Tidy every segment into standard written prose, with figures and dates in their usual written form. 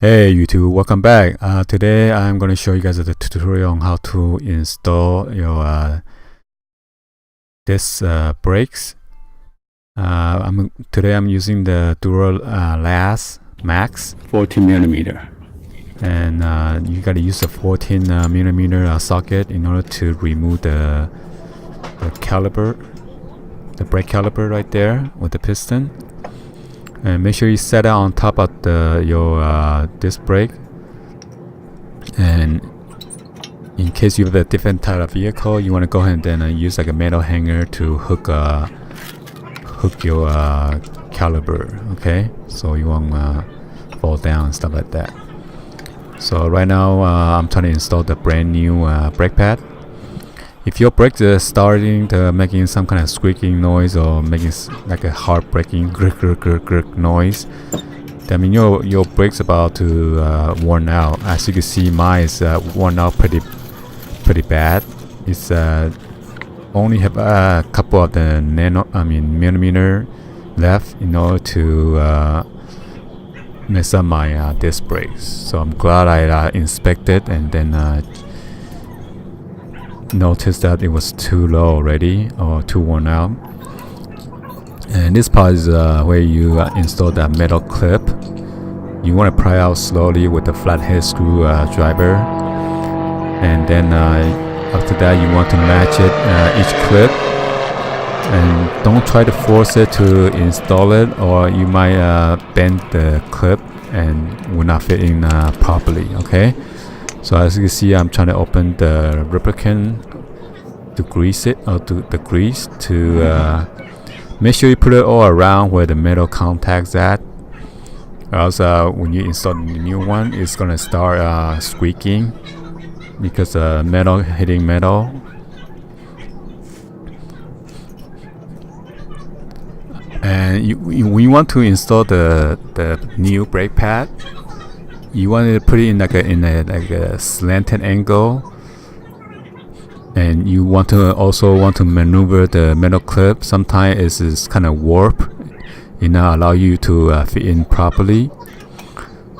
Hey YouTube, welcome back. Today I'm going to show you guys the tutorial on how to install your disc brakes. Today I'm using the Duralast Max 14 millimeter, and you got to use the 14 millimeter socket in order to remove the caliper, the brake caliper right there with the piston. And make sure you set it on top of your disc brake. And in case you have a different type of vehicle, you want to go ahead and then use like a metal hanger to hook your caliper. Okay, so you won't fall down and stuff like that. So right now I'm trying to install the brand new brake pad. If your brakes are starting to making some kind of squeaking noise or making like a hard braking grr noise, that means your brakes about to worn out. As you can see, mine is worn out pretty bad. It's only have a couple of the millimeter left in order to mess up my disc brakes. So I'm glad I inspected and then noticed that it was too low already or too worn out. And this part is where you install that metal clip. You want to pry out slowly with the flathead screwdriver, and then after that you want to match it each clip, and don't try to force it to install it, or you might bend the clip and will not fit in properly. Okay, so as you can see, I'm trying to open the lubricant to grease it, or to the grease to make sure you put it all around where the metal contacts at. Or else when you install the new one, it's gonna start squeaking because metal hitting metal. And when you want to install the new brake pad, you want to put it in like a slanted angle, and you also want to maneuver the metal clip. Sometimes it's kind of warp, it not allow you to fit in properly.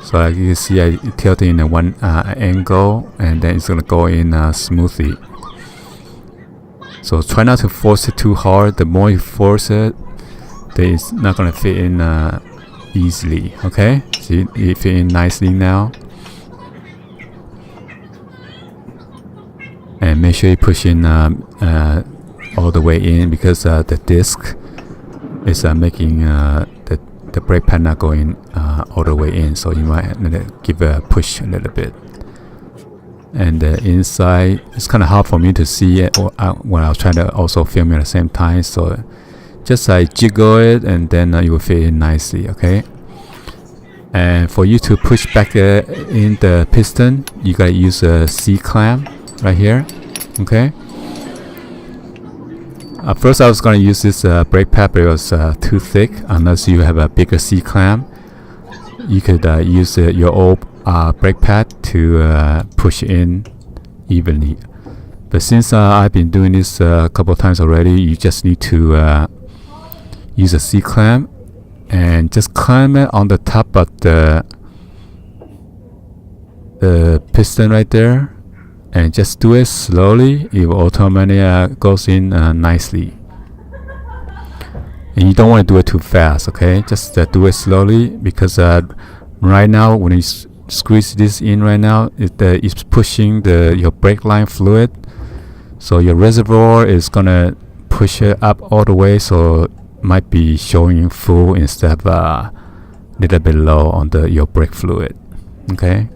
So as you can see, I tilt it in one angle, and then it's gonna go in smoothly. So try not to force it too hard. The more you force it, then it's not gonna fit in easily. Okay, see, it fit in nicely now. And make sure you push in all the way in, because the disc is making the brake pad not going all the way in, so you might give a push a little bit. And the inside, it's kind of hard for me to see it when I was trying to also film it at the same time, so just jiggle it, and then you will fit in nicely. Okay, and for you to push back in the piston, you gotta use a C-clamp right here. Okay, at first I was gonna use this brake pad, but it was too thick. Unless you have a bigger C-clamp, you could use your old brake pad to push in evenly. But since I've been doing this a couple of times already, you just need to use a C-clamp and just clamp it on the top of the piston right there, and just do it slowly. It will automatically goes in nicely. And you don't want to do it too fast. Okay, just do it slowly, because right now when you squeeze this in right now, it's pushing your brake line fluid, so your reservoir is gonna push it up all the way, so might be showing full instead of a little bit low on your brake fluid. Okay,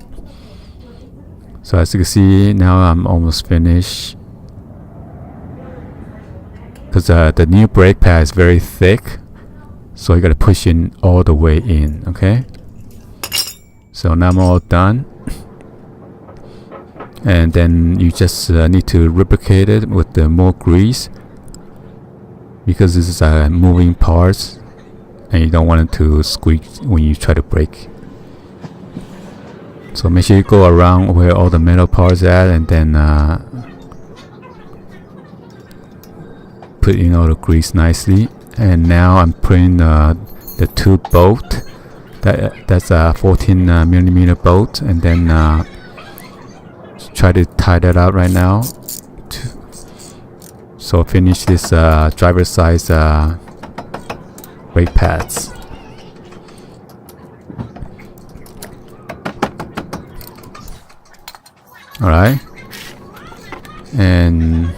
so as you can see, now I'm almost finished, because the new brake pad is very thick, so you gotta push in all the way in. Okay, so now I'm all done, and then you just need to lubricate it with the more grease, because this is moving parts, and you don't want it to squeak when you try to brake. So make sure you go around where all the metal parts at, and then put in all the grease nicely. And now I'm putting the two bolts that's a 14 millimeter bolt, and then try to tie that out right now. So finish this driver size brake pads. Alright, and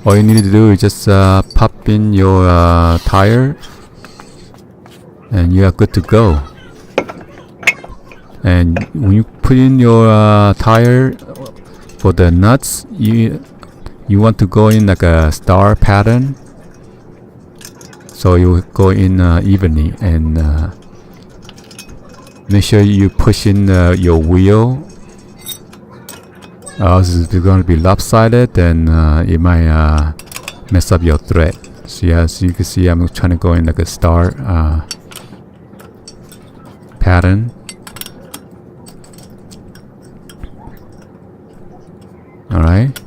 all you need to do is just pop in your tire and you are good to go. And when you put in your tire for the nuts, you want to go in like a star pattern, so you go in evenly, and make sure you push in your wheel, or else it's going to be lopsided, and it might mess up your thread. So yeah, as you can see, I'm trying to go in like a star pattern. Alright,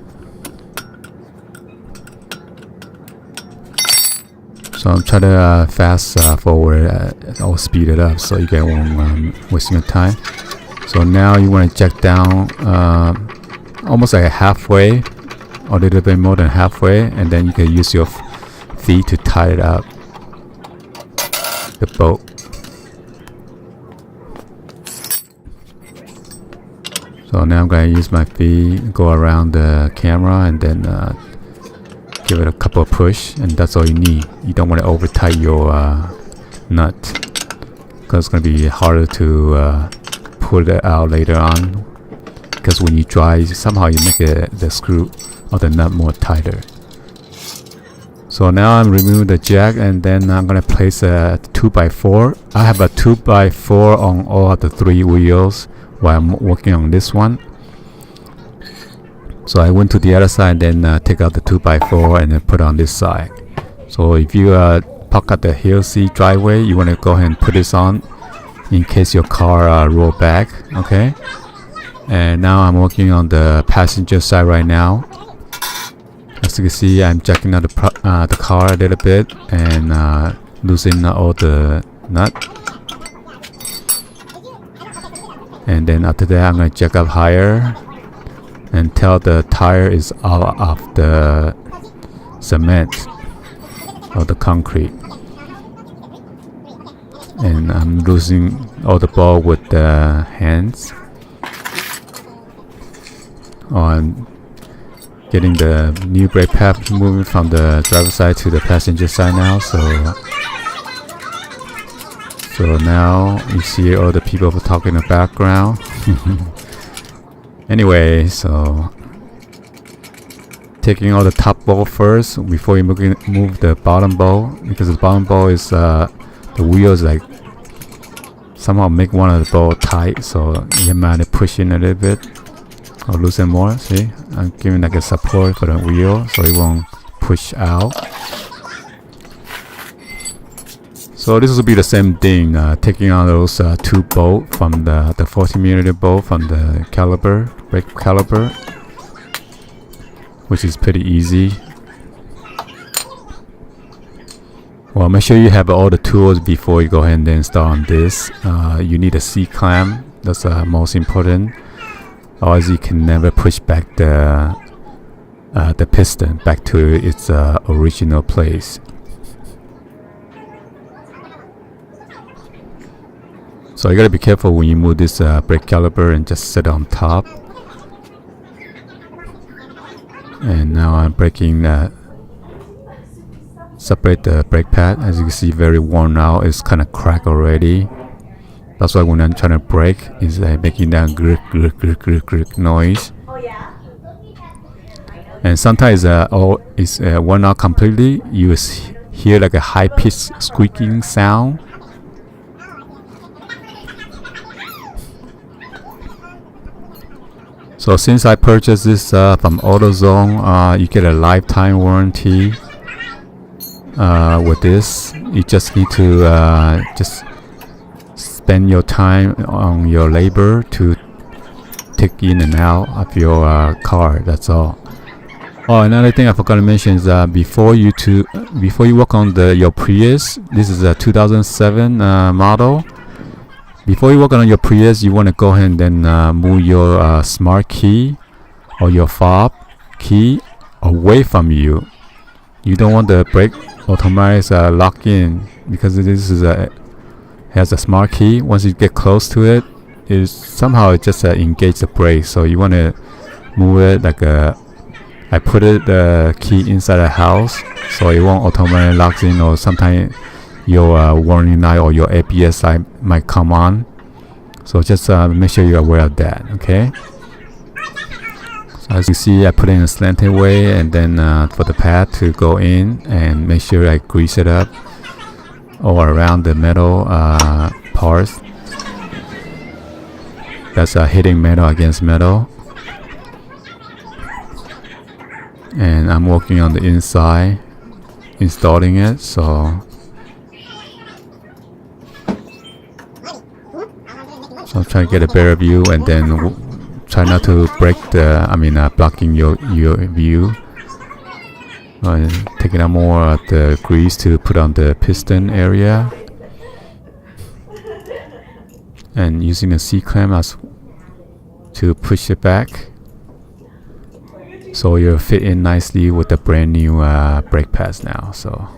so I'm trying to fast forward or speed it up so you guys won't waste your time. So now you want to jack down almost like halfway, or a little bit more than halfway, and then you can use your feet to tie it up, the bolt. So now I'm going to use my feet, go around the camera, and then give it a couple of push, and that's all you need. You don't want to over tight your nut, because it's going to be harder to pull it out later on, because when you dry, somehow you make the screw or the nut more tighter. So now I'm removing the jack, and then I'm going to place a 2x4. I have a 2x4 on all of the 3 wheels while I'm working on this one. So I went to the other side, and then take out the 2x4 and then put on this side. So if you park at the hill seat driveway, you want to go ahead and put this on in case your car roll back. Okay. And now I'm working on the passenger side right now. As you can see, I'm jacking out the car a little bit and loosening all the nut. And then after that, I'm going to jack up higher until the tire is out of the cement or the concrete. And I'm losing all the ball with the hands. On getting the new brake pad moving from the driver's side to the passenger side now. So now you see all the people talking in the background. Anyway, so taking all the top bolt first before you move the bottom bolt, because the bottom bolt is the wheels like somehow make one of the bolt tight, so you might push in a little bit or loosen more. See, I'm giving like a support for the wheel so it won't push out. So this will be the same thing, taking out those 2 bolts from the 40mm bolt from the brake caliper, which is pretty easy. Well, make sure you have all the tools before you go ahead and then start on this. You need a C-clamp, that's most important, or else you can never push back the piston back to its original place. So you gotta be careful when you move this brake caliper and just sit on top. And now I'm breaking separate the brake pad. As you can see, very worn out. It's kind of cracked already. That's why when I'm trying to brake, it's making that grr noise. And sometimes it's worn out completely. You hear like a high-pitched squeaking sound. So since I purchased this from AutoZone, you get a lifetime warranty with this. You just need to just spend your time on your labor to take in and out of your car. That's all. Oh, another thing I forgot to mention is before you work on your Prius, this is a 2007 model. Before you work on your Prius, you want to go ahead and then move your smart key or your fob key away from you. You don't want the brake automatic lock in, because this is has a smart key. Once you get close to it, it just engage the brake. So you want to move it like I put the key inside the house, so it won't automatically lock in, or sometimes your warning light or your ABS light might come on. So just make sure you're aware of that. Okay. So as you see, I put it in a slanted way, and then for the pad to go in, and make sure I grease it up all around the metal parts. That's hitting metal against metal. And I'm working on the inside, installing it. So I'm trying to get a better view, and then try not to break blocking your view. Taking out more of the grease to put on the piston area, and using a C-clamp to push it back, so you'll fit in nicely with the brand new brake pads now. So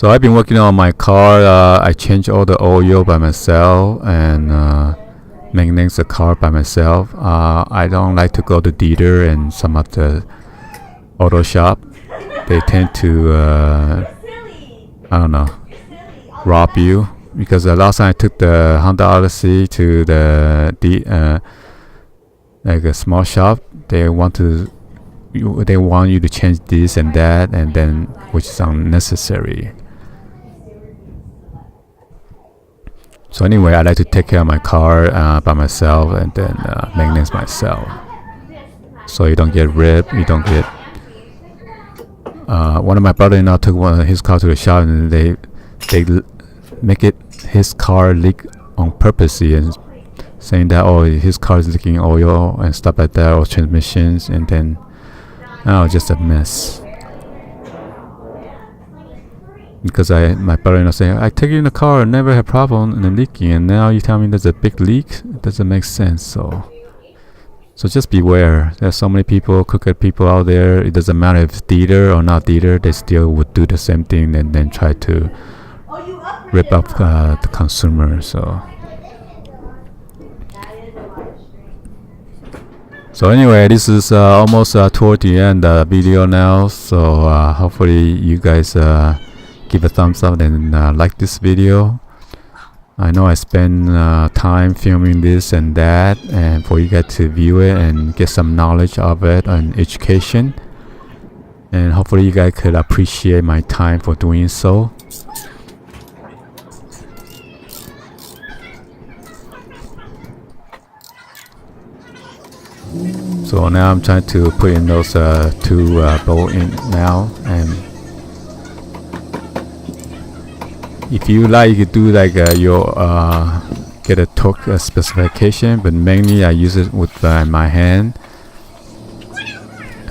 I've been working on my car. I changed all the oil by myself, and maintenance the car by myself. I don't like to go to dealer and some of the auto shop. They tend to rob you, because the last time I took the Honda Odyssey to like a small shop, they want you to change this and that, and then which is unnecessary. So anyway, I like to take care of my car by myself, and then maintenance myself, so you don't get ripped. You don't get. One of my brother-in-law took his car to the shop, and they make his car leak on purpose, and saying that his car is leaking oil and stuff like that, or transmissions, and then just a mess. Because my brother-in-law saying, I take it in the car and never had problem and leaking, and now you tell me there's a big leak. It doesn't make sense. So just beware. There's so many crooked people out there. It doesn't matter if it's dealer or not dealer, they still would do the same thing and then try to rip off the consumer. So anyway, this is almost toward the end of the video now. So hopefully you guys give a thumbs up and like this video. I know I spend time filming this and that, and for you guys to view it and get some knowledge of it and education, and hopefully you guys could appreciate my time for doing so. So now I'm trying to put in those two bolts in now, and if you like, you could do like your get a torque specification, but mainly I use it with my hand,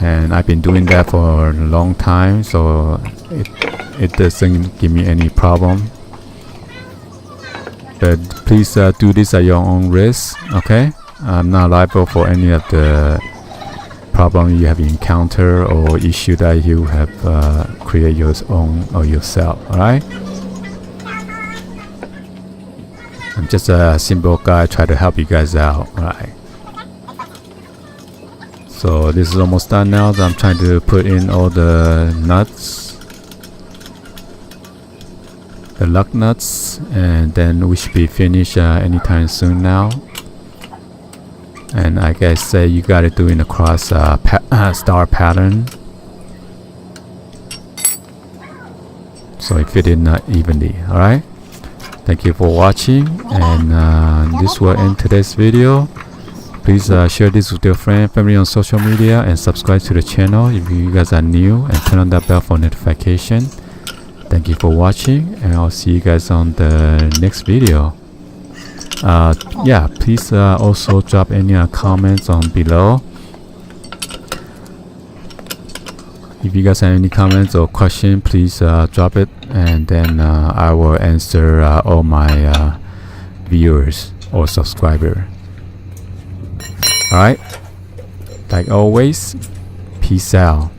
and I've been doing that for a long time, so it doesn't give me any problem. But please do this at your own risk. Okay, I'm not liable for any of the problem you have encountered or issue that you have created your own or yourself. All right. I'm just a simple guy, try to help you guys out. Alright. So this is almost done now. So I'm trying to put in all the nuts, the lug nuts, and then we should be finished anytime soon now. And like I say, you gotta do in a cross star pattern, so it fit in evenly. Alright. Thank you for watching, and this will end today's video. Please share this with your friend, family on social media, and subscribe to the channel if you guys are new, and turn on that bell for notification. Thank you for watching, and I'll see you guys on the next video. Yeah, please also drop any comments on below. If you guys have any comments or question, please drop it, and then I will answer all my viewers or subscriber. Alright, like always, peace out.